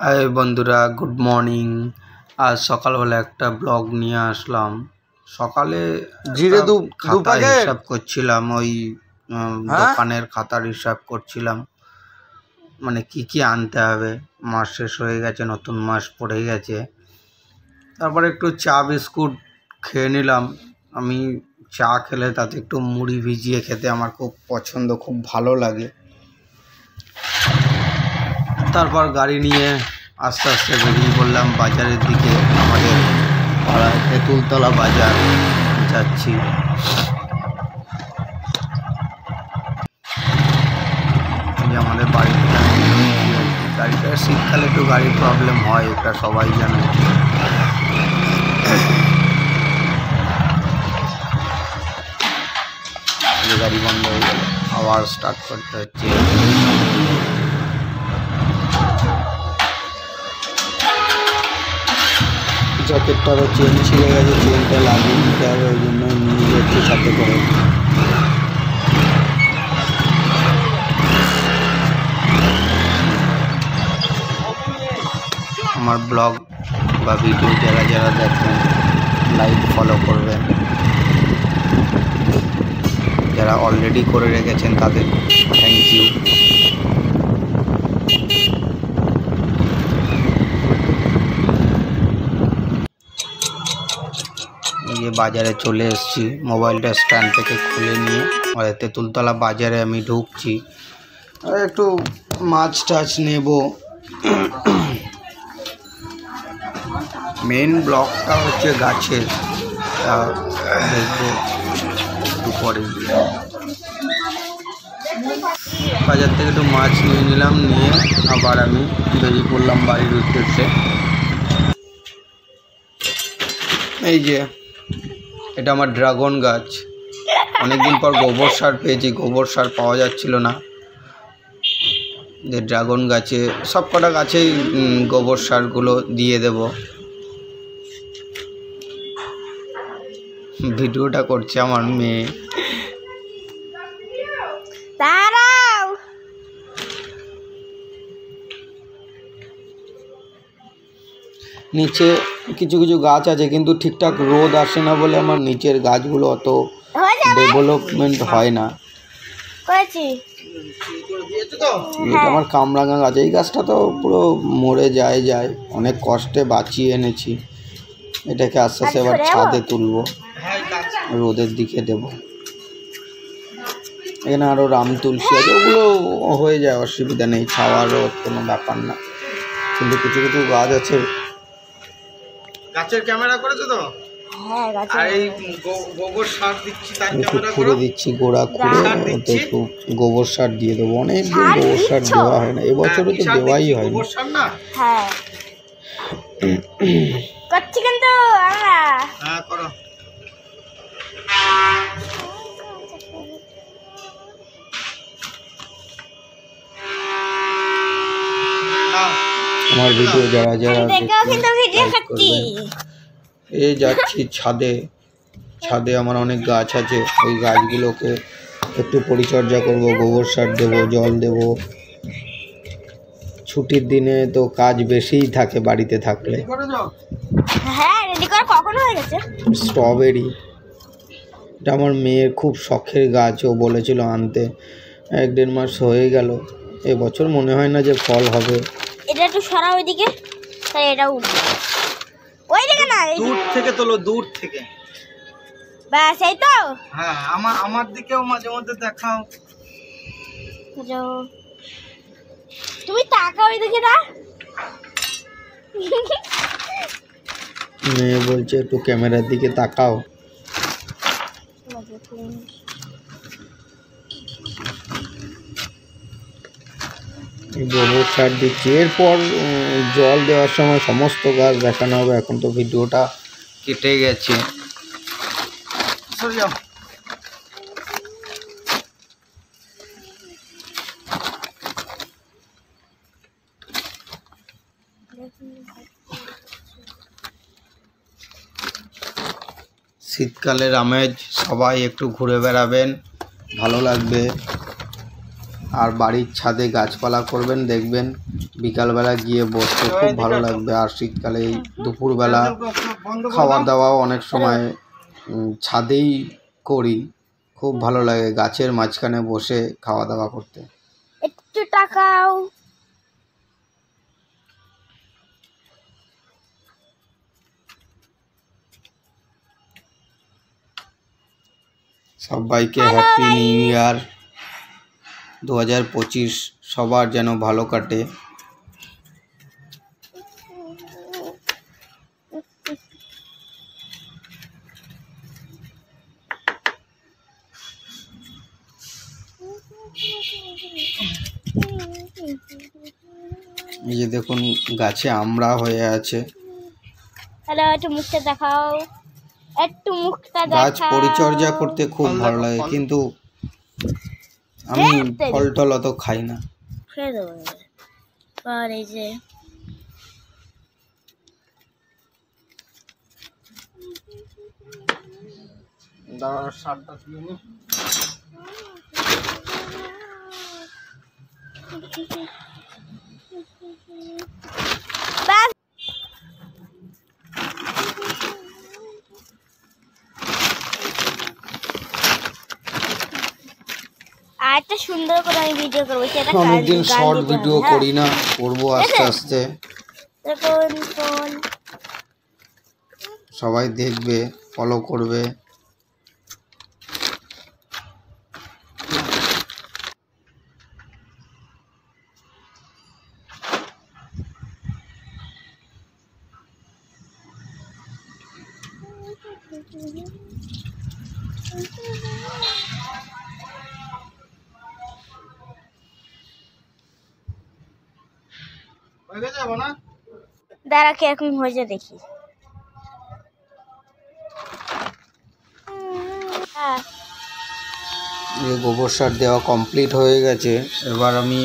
High বন্ধুরা, good morning. আজ সকালবেলা একটা ব্লগ নিয়ে আসলাম। সকালে খাতার হিসাব করছিলাম, ওই দোকানের খাতার হিসাব করছিলাম, মানে কি আনতে হবে। মাস শেষ হয়ে গেছে, নতুন মাস পড়ে গেছে। তারপরে একটু চা বিস্কুট খেয়ে নিলাম। আমি চা খেলে তাতে একটু মুড়ি ভিজিয়ে খেতে আমার খুব পছন্দ, খুব ভালো লাগে। তারপর গাড়ি নিয়ে আস্তে আস্তে বেরিয়ে পড়লাম বাজারের দিকে। আমাদের পাড়ায় তেঁতুলতলা বাজার যাচ্ছি। আমাদের বাড়িতে গাড়িটা শীতকালে একটু গাড়ির প্রবলেম হয়, এটা সবাই জানে। গাড়ি বন্ধ হয়ে গেল, আবার স্টার্ট করতে হচ্ছে। জ্যাকেটটারও চেন ছিঁড়ে গেছে, চেনটা লাগিয়ে নিতে হবে, ওই জন্য নিয়ে যাচ্ছি সাথে করে। আমার ব্লগ বা ভিডিও যারা যারা দেখেন, লাইক ফলো করবেন। যারা অলরেডি করে রেখেছেন তাদের থ্যাংক ইউ। বাজারে চলে এসেছি, মোবাইলটা স্ট্যান্ড থেকে খুলে নিয়ে তেঁতুলতলা বাজারে আমি ঢুকছি। আর একটু মাছ টাছ নেব। মেন ব্লকটা হচ্ছে গাছের, দেখবো একটু পরে। বাজার থেকে একটু মাছ নিয়ে নিলাম, নিয়ে আবার আমি বেরিয়ে পড়লাম বাড়ির উদ্দেশ্যে। এই যে এটা আমার ড্রাগন গাছ। অনেকদিন পর গোবর সার পেয়েছি, গোবর সার পাওয়া যাচ্ছিল না। যে ড্রাগন গাছে, সব কটা গাছেই গোবর সারগুলো দিয়ে দেব। ভিডিওটা করছে আমার মেয়ে। নিচে কিছু কিছু গাছ আছে, কিন্তু ঠিকঠাক রোদ আসে না বলে আমার নিচের গাছগুলো অত ডেভেলপমেন্ট হয় না। এটা আমার কামরাঙা গাছ, এই গাছটা তো পুরো মরে যায়। অনেক কষ্টে বাঁচিয়ে এনেছি এটাকে। আস্তে আস্তে এবার ছাদে তুলবো, রোদের দিকে দেব। এখানে আরো রাম তুলসী আছে, ওগুলো হয়ে যায়, অসুবিধা নেই, ছাওয়া রোদ কোনো ব্যাপার না। কিন্তু কিছু কিছু গাছ আছে। গাছের ক্যামেরা করেছো তো? হ্যাঁ, আর এই গোবর সার দিচ্ছি, তার ক্যামেরা করে দিচ্ছি, গোড়া খুঁড়ে ওতে একটু গোবর সার দিয়ে দেবো। অনেক দিন গোবর সার দেওয়া হয় না, এবছরও তো দেওয়াই হয় না। গোবর সার না, হ্যাঁ করছি কিন্তু আমরা। হ্যাঁ করো। আমার ভিডিও যারা যারা এই যাচ্ছি ছাদে আমার অনেক গাছ আছে, ওই গাছগুলোকে একটু পরিচর্যা করব, গোবর সার দেবো, জল দেব। ছুটির দিনে তো কাজ বেশিই থাকে বাড়িতে থাকলে। স্ট্রবেরি, এটা আমার মেয়ের খুব শখের গাছ, ও বলেছিল আনতে। 1-1.5 মাস হয়ে গেল, এবছর মনে হয় না যে ফল হবে। এটা একটু সরা ওইদিকে, তাই এটা উঠবে ওইদিকে না, দূর থেকে তোলো, দূর থেকে। ব্যাস এই তো। হ্যাঁ, আমার দিকেও মাঝে মধ্যে দেখাও। তুমি তাকাও ওইদিকে না। মেয়ে বলছে একটু ক্যামেরার দিকে তাকাও। গোবর সার দিচ্ছি, এরপর জল দেওয়ার সময় সমস্ত গাছ দেখানো হবে। এখন তো ভিডিওটা কেটে গেছে। শীতকালের আমেজ, সবাই একটু ঘুরে বেড়াবেন, ভালো লাগবে। আর বাড়ির ছাদে গাছপালা করবেন, দেখবেন বিকালবেলা গিয়ে বসতে খুব ভালো লাগবে। আর শীতকালে এই দুপুরবেলা খাওয়া দাওয়াও অনেক সময় ছাদেই করি, খুব ভালো লাগে গাছের মাঝখানে বসে খাওয়া দাওয়া করতে। একটু টাকাও সবাইকে হ্যাপি নিউ ইয়ার 2025 সবার যেন ভালো কাটে। এই যে দেখুন গাছে আমড়া হয়ে আছে। একটু মুখটা দেখাও, একটু মুখটা দেখাও। গাছ পরিচর্যা করতে খুব ভালো লাগে, কিন্তু আমি ফল টল অত খাই না। এই যে সারটা দিয়ে নি। আরেকটা সুন্দর করে আমি ভিডিও করবো, সেটা অনেকদিন শর্ট ভিডিও করি না, করবো আস্তে আস্তে। সবাই দেখবে, ফলো করবে। দাঁড়া কিরকম হয়েছে দেখি। গোবর সার দেওয়া কমপ্লিট হয়ে গেছে। এবার আমি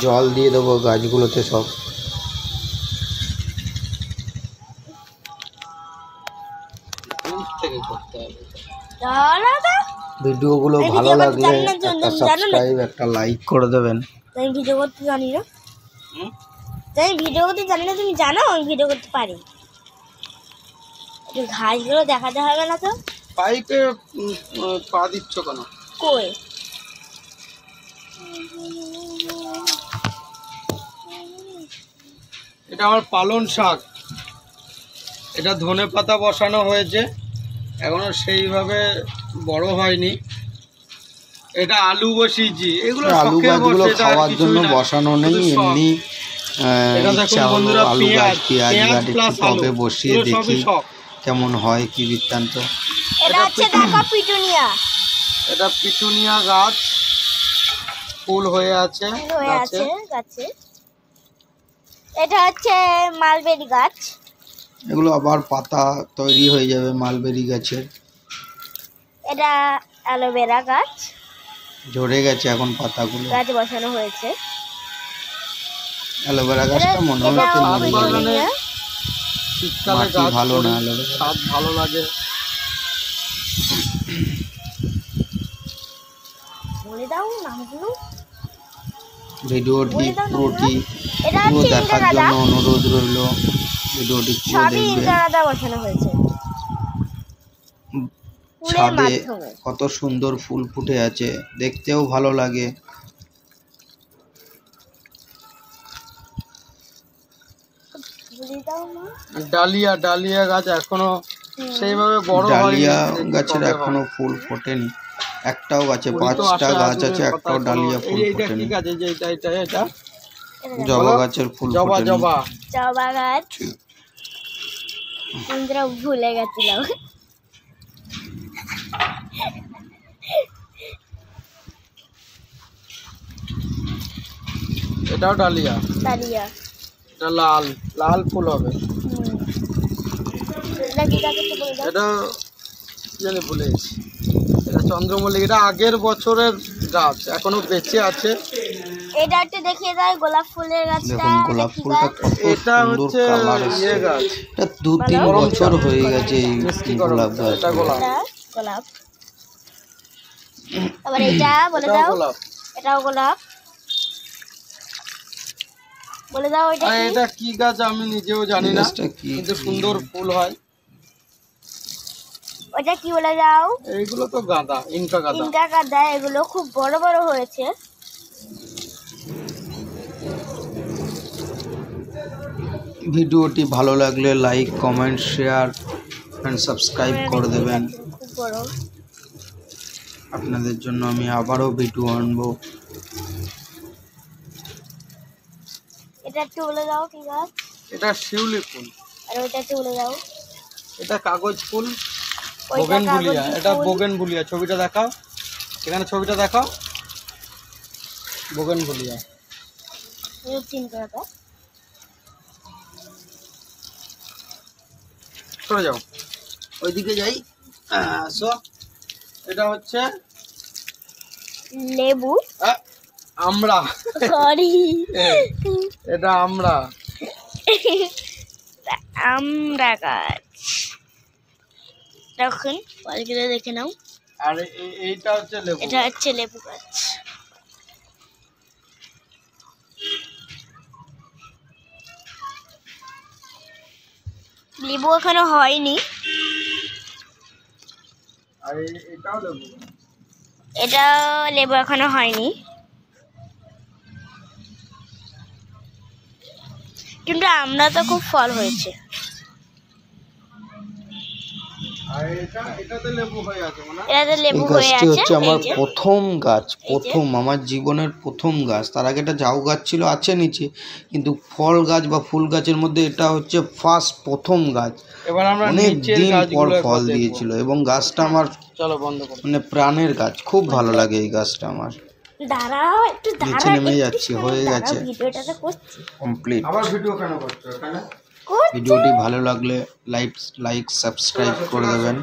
জল দিয়ে দেবো গাছগুলোতে সব। ভিডিওগুলো ভালো লাগলে একটা সাবস্ক্রাইব, একটা লাইক করে দেবেন। আমি ভিডিও করতে জানি না, আমি ভিডিও করতে জানি না, তুমি জানো আমি ভিডিও করতে পারি। ঘাসগুলো দেখাতে হবে না তো? পাইপে পা দিচ্ছ কেন? কই এটা আমার পালন শাক, এটা ধনে পাতা বসানো হয়েছে, এখনো সেইভাবে বড় হয়নি। এটা আলু বসিয়েছি, এগুলো আলু গাছগুলো খাওয়ার জন্য বসানো নেই, এমনি আলু গাছ পেঁয়াজ গাছ একটু টবে বসিয়ে দেখি কেমন হয়, কি বৃত্তান্ত। এটা হচ্ছে ঢাকা পিটুনিয়া, এটা পিটুনিয়া গাছ, ফুল হয়ে আছে গাছে। এটা হচ্ছে মালবেরি গাছ, এগুলো আবার পাতা তৈরি হয়ে যাবে মালবেরি গাছের। এটা অ্যালোভেরা গাছ, ঝরে গেছে এখন পাতাগুলো, গাছ বসানো হয়েছে। অ্যালোভেরা গাছটা মনে হচ্ছে শীতকালে গাছ ভালো না, স্বাদ ভালো লাগে। বলে দাও নামগুলো। ভিডিওটি পুরোটি দেখার জন্য অনুরোধ রইল। ভিডিওটি পুরো দেখবে। বসানো হয়েছে ছাদে কত সুন্দর ফুল ফুটে আছে, দেখতেও ভালো লাগে। ডালিয়া ডালিয়া গাছ এখনো সেইভাবে বড় হয়নি, ডালিয়া গাছের এখনো ফুল ফোটেনি। একটাও গাছে 5টা গাছ আছে, একটাও ডালিয়া ফুল ফোটেনি। এটা জবা গাছের ফুল ফোটেনি। জবা গাছ আমরা ভুলে গেছিলাম। এটাও ডালিয়া, এটা লাল লাল ফুল হবে। এটা জানি ভুলে গেছি, এটা চন্দ্রমল্লিক, এটা আগের বছরের গাছ, এখনো বেঁচে আছে। এটা একটু দেখিয়ে দাও গোলাপ ফুলের গাছটা। দেখুন গোলাপ ফুলটা কত সুন্দর কালার এসেছে। এটা 2-3 বছর হয়ে গেছে এই গোলাপ গাছ। এটা গোলাপ, আবার এটা বলে দাও, এটাও গোলাপ। বলে দাও এটা কি? এটা কি গাছ আমি নিজেও জানি না, কিন্তু সুন্দর ফুল হয়। ওটা কি বলে দাও? এইগুলো তো গাঁদা, ইনকা গাঁদা। ইনকা গাঁদা, এগুলো খুব বড় বড় হয়েছে। ভিডিওটি ভালো লাগলে like, comment, share and subscribe করে দেবেন। খুব বড়। আপনাদের জন্য আমি আবারও ভিডিও আনবো। এটা একটু বলে দাও কি গাছ? এটা শিউলি ফুল। আর ওইটা একটু বলে দাও। এটা কাগজ ফুল, ওইটা বোগেনভুলিয়া। কাগজি এটা ফুল। বোগেনভুলিয়া, ছবিটা দেখাও, এখানে ছবিটা দেখাও, বোগেনভুলিয়া। এই তিনটা দাও। চলে যাও, ওইদিকে যাই। আসো, এটা হচ্ছে লেবু। আমরা, সরি, এটা আমরা। আমরা গাছ। দেখুন ফলগুলো দেখে নাও। আর এইটা হচ্ছে লেবু। এটা হচ্ছে লেবু গাছ। লেবু এখনো হয়নি। আর এটাও লেবু। এটা লেবু এখনো হয়নি, কিন্তু আমরা তো খুব ফল হয়েছে। আর এটাতে লেবু হয়ে আছে মানে। এটাতে লেবু এই হয়ে গাছটি আছে। হচ্ছে আমার এই যে প্রথম গাছ, আমার জীবনের প্রথম গাছ। তার আগে একটা ঝাউ গাছ ছিল আছে নিচে, কিন্তু ফল গাছ বা ফুল গাছের মধ্যে এটা হচ্ছে প্রথম গাছ। এবার আমরা অনেক নিচের দিন পর গাছগুলো ফল দেখবো। দিয়েছিল এবং গাছটা আমার চলো বন্ধ করো। মানে প্রাণের গাছ, খুব ভালো লাগে এই গাছটা আমার। দাঁড়াও একটু, নিচে নেমে যাচ্ছি, হয়ে গেছে ভিডিওটা তো করছি। কমপ্লিট। আবার ভিডিও কেন করছো এখানে? ভিডিওটি ভালো লাগলে লাইক সাবস্ক্রাইব করে দেবেন।